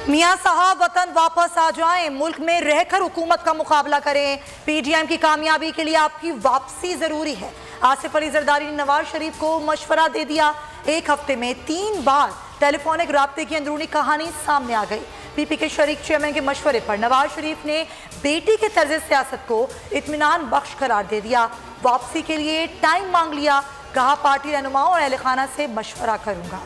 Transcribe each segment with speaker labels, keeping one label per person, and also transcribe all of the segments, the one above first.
Speaker 1: मियां साहब वतन वापस आ जाएं, मुल्क में रहकर हुकूमत का मुकाबला करें। पीडीएम की कामयाबी के लिए आपकी वापसी जरूरी है। आसिफ अली जरदारी ने नवाज शरीफ को मशवरा दे दिया। एक हफ्ते में 3 बार टेलीफोनिक राब्ते की अंदरूनी कहानी सामने आ गई। पीपी के शरीक चेयरमैन के मशवरे पर नवाज शरीफ ने बेटी के तर्ज सियासत को इत्मीनान बख्श करार दे दिया। वापसी के लिए टाइम मांग लिया। कहा पार्टी रहनुमाओं और अहले खाना से मशवरा करूंगा।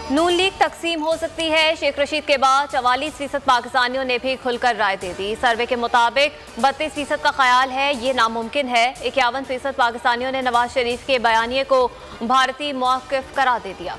Speaker 2: नून लीग तकसीम हो सकती है। शेख रशीद के बाद 44% पाकिस्तानियों ने भी खुलकर राय दे दी। सर्वे के मुताबिक 32% का ख्याल है ये नामुमकिन है। 51% पाकिस्तानियों ने नवाज शरीफ के बयानिए को भारतीय मौक़िफ़ करार दे दिया।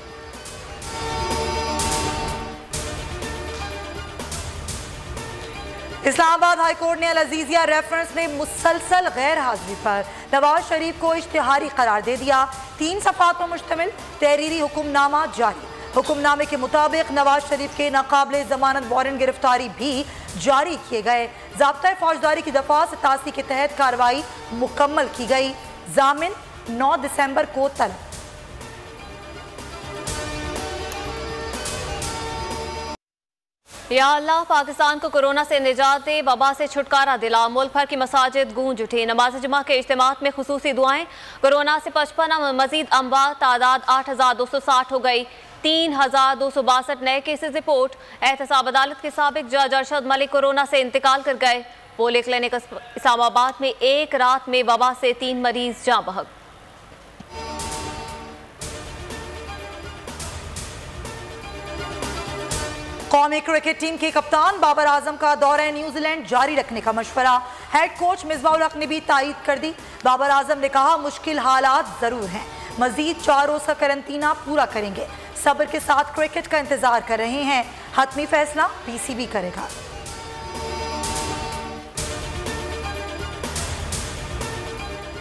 Speaker 1: इस्लामाबाद हाई कोर्ट ने अल अजीजिया रेफरेंस में मुसलसल गैर हाजिरी पर नवाज शरीफ को इश्तिहारी करार दे दिया। 3 सफ़ात पर मुश्तमिल तहरीरी हुक्मनामा जारी। हुक्मनामे के मुताबिक नवाज शरीफ के नाकाबिले जमानत वारंट गिरफ्तारी भी जारी किए गए। ज़ाब्ता फौजदारी की दफ़ा 87 के तहत कार्रवाई मुकम्मल की गई। जामिन 9 दिसंबर को तलब।
Speaker 2: या अल्लाह पाकिस्तान को कोरोना से निजात दे, वबा से छुटकारा दिला। मुल्क भर की मसाजिद गूंज उठी। नमाज जुमा के इज्तिमात में खुसूसी दुआएं। कोरोना से 55 मजीद अमवात, तादाद 8260 हो गई। 3262 नए केसेस रिपोर्ट। एहतसाब अदालत के साबिक जज अरशद मलिक कोरोना से इंतकाल कर गए। पोलियो क्लिनिक इस्लामाबाद में एक रात में वबा से 3 मरीज जाँ बहक।
Speaker 1: कौमी क्रिकेट टीम के कप्तान बाबर आजम का दौरा न्यूजीलैंड जारी रखने का मशवरा। हेड कोच मिसबाहुल हक ने भी तायीद कर दी। बाबर आजम ने कहा मुश्किल हालात जरूर हैं, मजीद 4 रोज का करंतना पूरा करेंगे। सब्र के साथ क्रिकेट का इंतजार कर रहे हैं। हतमी फैसला पीसीबी करेगा।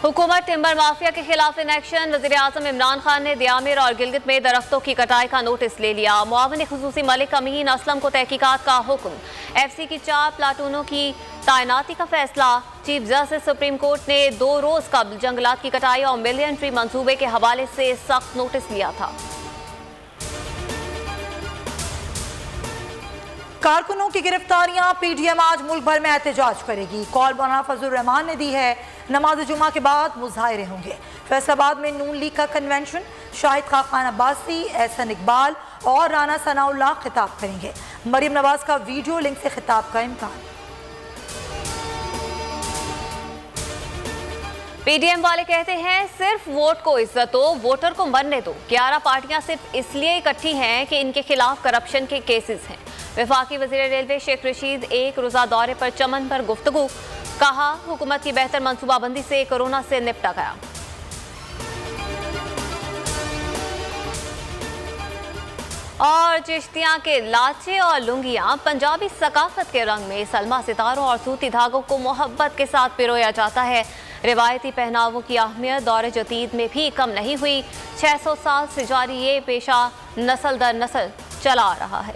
Speaker 2: हुकूमत टिम्बर माफिया के खिलाफ इन एक्शन। वज़ीर आज़म इमरान खान ने दियामिर और गिलगित में दरख्तों की कटाई का नोटिस ले लिया। मुआविन खुसूसी मलिक अमीन असलम को तहकीकात का हुक्म। एफसी की 4 प्लाटूनों की तैनाती का फैसला। चीफ जस्टिस सुप्रीम कोर्ट ने 2 रोज कबल जंगलात की कटाई और मिलियन ट्री मंसूबे के हवाले से सख्त नोटिस लिया था।
Speaker 1: कारकुनों की गिरफ्तारियां। पीडीएम आज मुल्क भर में एहतजाज करेगी। कॉल मौलाना फजलुर रहमान ने दी है। नमाज जुमा के बाद मुजाहिरे होंगे। फैसलाबाद में नून लीग का कन्वेंशन। शाहिद खान अब्बासी, एहसन इकबाल और राना सनाउल्लाह खिताब करेंगे। मरीम नवाज का वीडियो लिंक से खिताब का इम्कान।
Speaker 2: पीडीएम वाले कहते हैं सिर्फ वोट को इज्जत दो, वोटर को मरने दो। 11 पार्टियां सिर्फ इसलिए इकट्ठी हैं कि इनके खिलाफ करप्शन के केसेस हैं। वफाकी वज़ीर रेलवे शेख रशीद एक रोज़ा दौरे पर चमन पर गुफ्तगू। कहा हुकूमत की बेहतर मनसूबाबंदी से कोरोना से निपटा गया। और चिश्तियाँ के लाचे और लुंगियाँ पंजाबी सकाफत के रंग में सलमा सितारों और सूती धागों को मोहब्बत के साथ पिरोया जाता है। रिवायती पहनावों की अहमियत दौर जदीद में भी कम नहीं हुई। 600 साल से जारी ये पेशा नस्ल दर नस्ल चला आ रहा है।